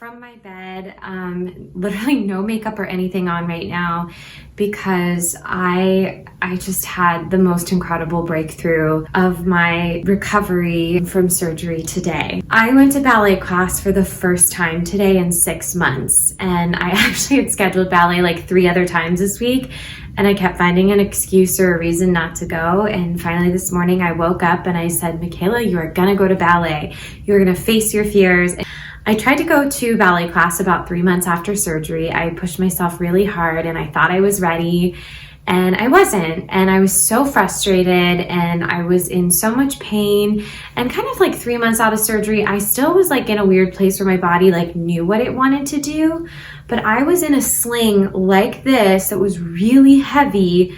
from my bed, literally no makeup or anything on right now because I just had the most incredible breakthrough of my recovery from surgery today. I went to ballet class for the first time today in 6 months, and I actually had scheduled ballet like 3 other times this week, and I kept finding an excuse or a reason not to go. And finally this morning I woke up and I said, Makayla, you are gonna go to ballet. You're gonna face your fears. I tried to go to ballet class about 3 months after surgery. I pushed myself really hard and I thought I was ready, and I wasn't. And I was so frustrated and I was in so much pain, and kind of like 3 months out of surgery, I still was like in a weird place where my body like knew what it wanted to do, but I was in a sling like this that was really heavy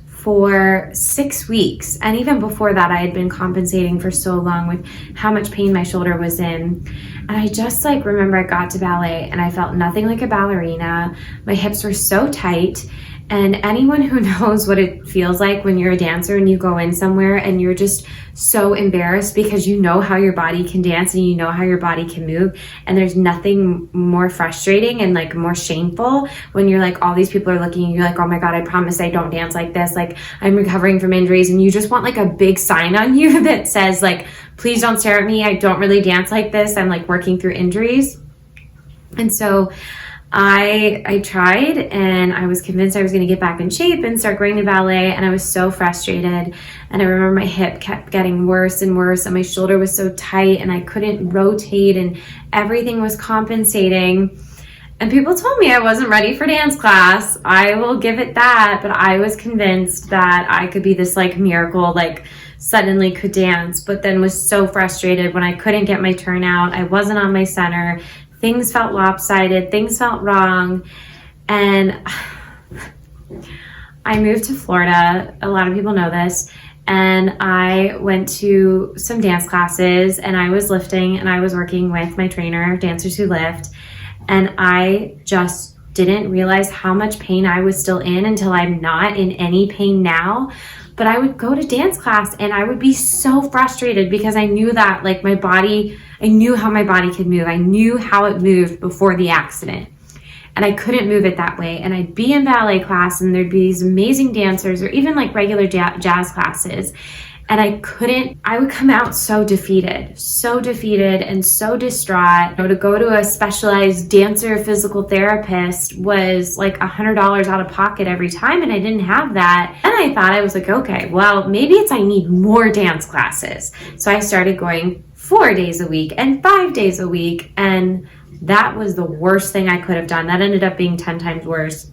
for 6 weeks. And even before that, I had been compensating for so long with how much pain my shoulder was in. And I just like remember I got to ballet and I felt nothing like a ballerina. My hips were so tight. And anyone who knows what it feels like when you're a dancer and you go in somewhere and you're just so embarrassed because you know how your body can dance and you know how your body can move, and there's nothing more frustrating and like more shameful when you're like, all these people are looking and you're like, oh my God, I promise I don't dance like this. Like, I'm recovering from injuries, and you just want like a big sign on you that says like, please don't stare at me. I don't really dance like this. I'm like working through injuries. And so I tried, and I was convinced I was going to get back in shape and start going to ballet, and I was so frustrated. And I remember my hip kept getting worse and worse, and my shoulder was so tight and I couldn't rotate, and everything was compensating. And people told me I wasn't ready for dance class. I will give it that, but I was convinced that I could be this like miracle, like suddenly could dance, but then was so frustrated when I couldn't get my turnout. I wasn't on my center. Things felt lopsided, things felt wrong. And I moved to Florida. A lot of people know this. And I went to some dance classes, and I was lifting, and I was working with my trainer, Dancers Who Lift. And I just didn't realize how much pain I was still in until I'm not in any pain now. But I would go to dance class and I would be so frustrated because I knew that like my body, I knew how my body could move. I knew how it moved before the accident, and I couldn't move it that way. And I'd be in ballet class and there'd be these amazing dancers, or even like regular jazz classes. And I would come out so defeated and so distraught. To go to a specialized dancer physical therapist was like $100 out of pocket every time, and I didn't have that. And I thought, I was like, okay, well, maybe it's I need more dance classes. So I started going 4 days a week and 5 days a week, and that was the worst thing I could have done. That ended up being 10 times worse.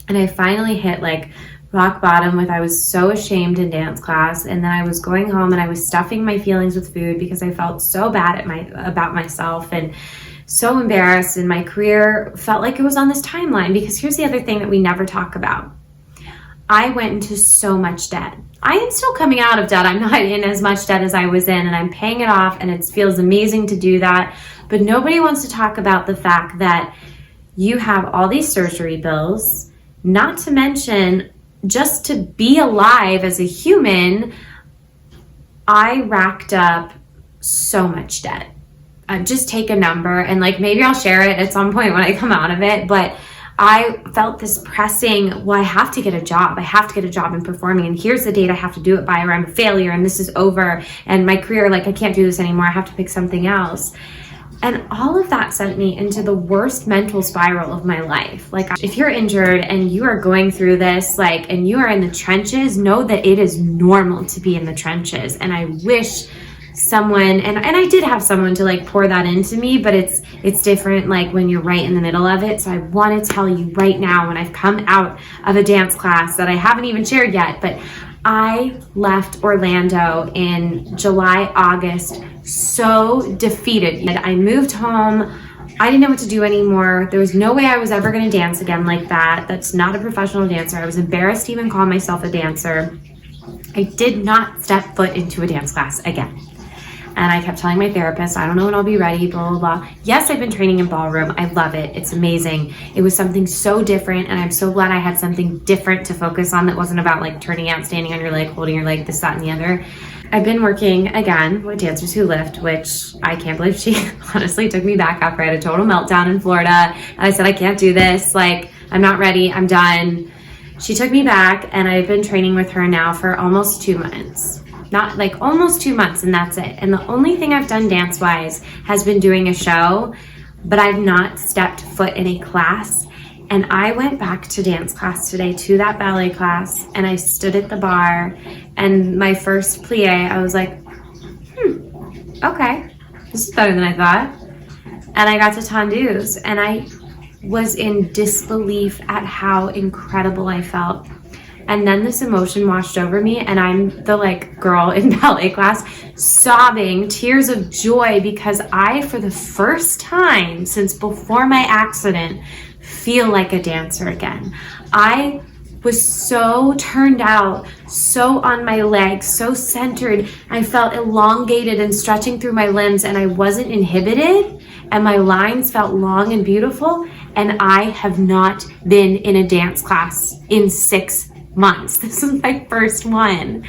And I finally hit like rock bottom with I was so ashamed in dance class, and then I was going home and I was stuffing my feelings with food because I felt so bad about myself and so embarrassed, and my career felt like it was on this timeline. Because here's the other thing that we never talk about. I went into so much debt. I am still coming out of debt. I'm not in as much debt as I was in, and I'm paying it off, and it feels amazing to do that. But nobody wants to talk about the fact that you have all these surgery bills, not to mention just to be alive as a human. I racked up so much debt. Just take a number, and like maybe I'll share it at some point when I come out of it, but I felt this pressing, well, I have to get a job. I have to get a job in performing, and here's the date I have to do it by, or I'm a failure and this is over, and my career, like I can't do this anymore. I have to pick something else. And all of that sent me into the worst mental spiral of my life. Like, if you're injured and you are going through this, like, and you are in the trenches, know that it is normal to be in the trenches. And I wish someone, and I did have someone to like pour that into me, but it's different like when you're right in the middle of it. So I want to tell you right now, when I've come out of a dance class that I haven't even shared yet, but I left Orlando in July, August, so defeated. I moved home. I didn't know what to do anymore. There was no way I was ever going to dance again like that. That's not a professional dancer. I was embarrassed to even call myself a dancer. I did not step foot into a dance class again. And I kept telling my therapist, I don't know when I'll be ready, blah, blah, blah. Yes, I've been training in ballroom. I love it. It's amazing. It was something so different, and I'm so glad I had something different to focus on that wasn't about like turning out, standing on your leg, holding your leg, this, that, and the other. I've been working again with Dancers Who Lift, which I can't believe she honestly took me back after I had a total meltdown in Florida. And I said, I can't do this. Like, I'm not ready. I'm done. She took me back, and I've been training with her now for almost 2 months. Not like almost 2 months, and that's it. And the only thing I've done dance-wise has been doing a show, but I've not stepped foot in a class. And I went back to dance class today, to that ballet class, and I stood at the bar, and my first plie, I was like, okay, this is better than I thought. And I got to tendus, and I was in disbelief at how incredible I felt. And then this emotion washed over me, and I'm the like girl in ballet class sobbing, tears of joy, because I, for the first time since before my accident, feel like a dancer again. I was so turned out, so on my legs, so centered. I felt elongated and stretching through my limbs, and I wasn't inhibited, and my lines felt long and beautiful. And I have not been in a dance class in 6 months. This is my first one,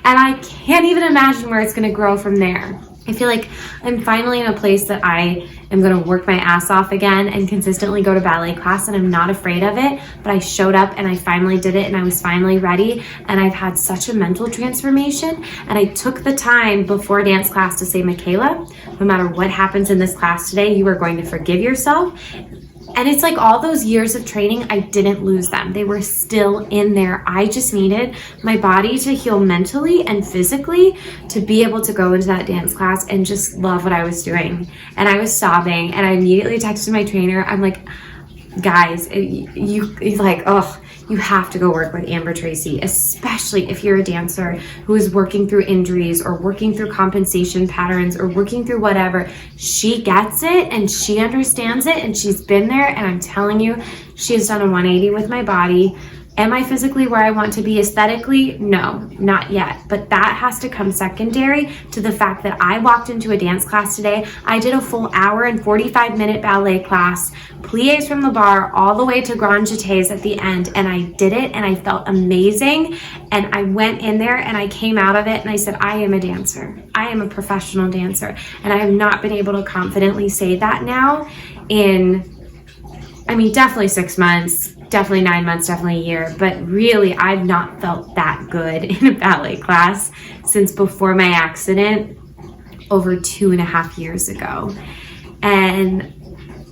and I can't even imagine where it's going to grow from there. I feel like I'm finally in a place that I am going to work my ass off again and consistently go to ballet class, and I'm not afraid of it. But I showed up and I finally did it, and I was finally ready, and I've had such a mental transformation. And I took the time before dance class to say, Makayla, no matter what happens in this class today, you are going to forgive yourself. And it's like all those years of training, I didn't lose them. They were still in there. I just needed my body to heal mentally and physically to be able to go into that dance class and just love what I was doing. And I was sobbing, and I immediately texted my trainer. I'm like, guys, you like, oh, you have to go work with Amber Tracy, especially if you're a dancer who is working through injuries or working through compensation patterns or working through whatever. She gets it and she understands it, and she's been there. And I'm telling you, she has done a 180 with my body. Am I physically where I want to be aesthetically? No, not yet. But that has to come secondary to the fact that I walked into a dance class today. I did a full hour and 45-minute ballet class, plies from the bar all the way to grand jetés at the end. And I did it, and I felt amazing. And I went in there and I came out of it and I said, I am a dancer. I am a professional dancer. And I have not been able to confidently say that now in, definitely 6 months. Definitely 9 months, definitely a year, but really I've not felt that good in a ballet class since before my accident over 2.5 years ago. And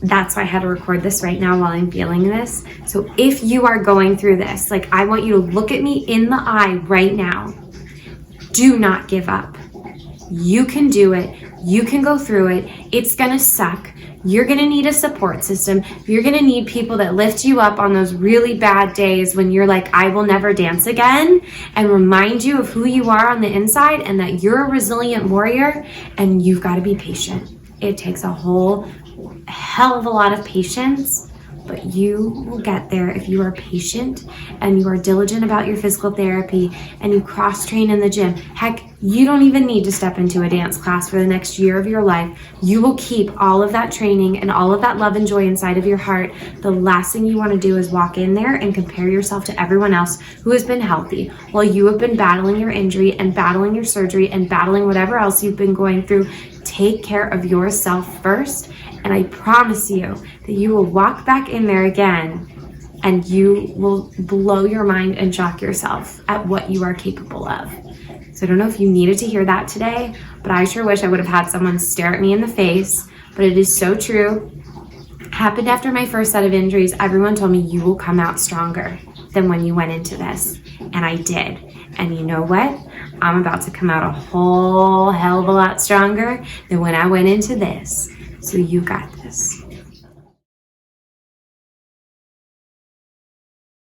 that's why I had to record this right now while I'm feeling this. So if you are going through this, like, I want you to look at me in the eye right now. Do not give up. You can do it. You can go through it. It's gonna suck. You're gonna need a support system. You're gonna need people that lift you up on those really bad days when you're like, I will never dance again, and remind you of who you are on the inside and that you're a resilient warrior, and you've gotta be patient. It takes a whole hell of a lot of patience, but you will get there if you are patient and you are diligent about your physical therapy and you cross-train in the gym. Heck, you don't even need to step into a dance class for the next year of your life. You will keep all of that training and all of that love and joy inside of your heart. The last thing you want to do is walk in there and compare yourself to everyone else who has been healthy while you have been battling your injury and battling your surgery and battling whatever else you've been going through. Take care of yourself first, and I promise you that you will walk back in there again and you will blow your mind and shock yourself at what you are capable of. So I don't know if you needed to hear that today, but I sure wish I would have had someone stare at me in the face, but it is so true. Happened after my first set of injuries. Everyone told me you will come out stronger than when you went into this, and I did. And you know what? I'm about to come out a whole hell of a lot stronger than when I went into this. So you got this.